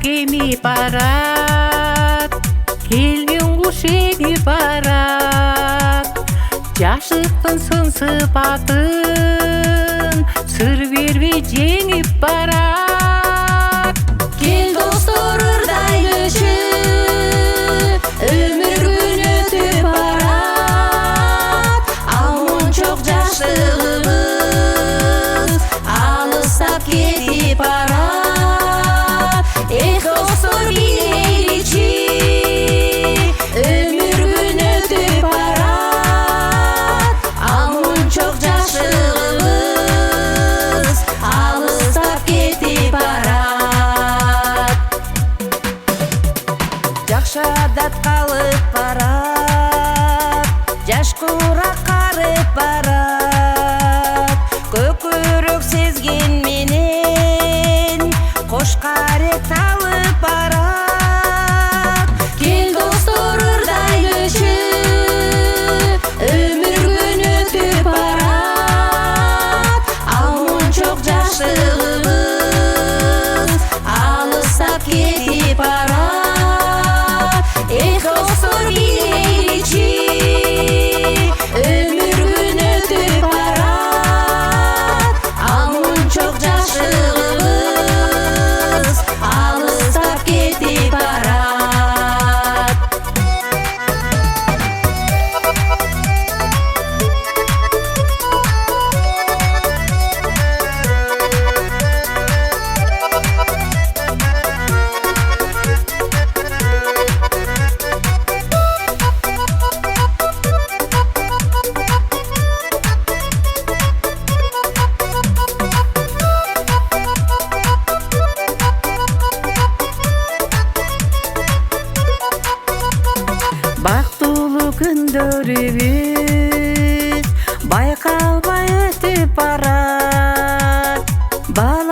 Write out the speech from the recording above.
kemip барат, келген құш егіп барат. Жашықтың сыңсып атын, сыр бербей жеңіп барат. Кел достор ырдайлышы, өмір күн өтіп барат. Алмончок жаштығыбыз алыстап кетіп барат. Эх, достор билейличи, өмір күн өтіп барат. Алмончок жаштығыбыз алыстап кетіп барат. Жакшы адат калып барат, жаш курак карып барат. Көкүрөк сезген менен кош карек талып барат. Кел достор ырдайлышы, өмүр күн өтүп барат. Алмончок жаштыгыбыз алыстап кетип барат. Эх, достор билейличи, өмүр күн өтүп барат. Алмончок жаштыгыбыз алыстап кетип барат. Бактылуу күндөрүбүз байкалбай өтүп барат. Бала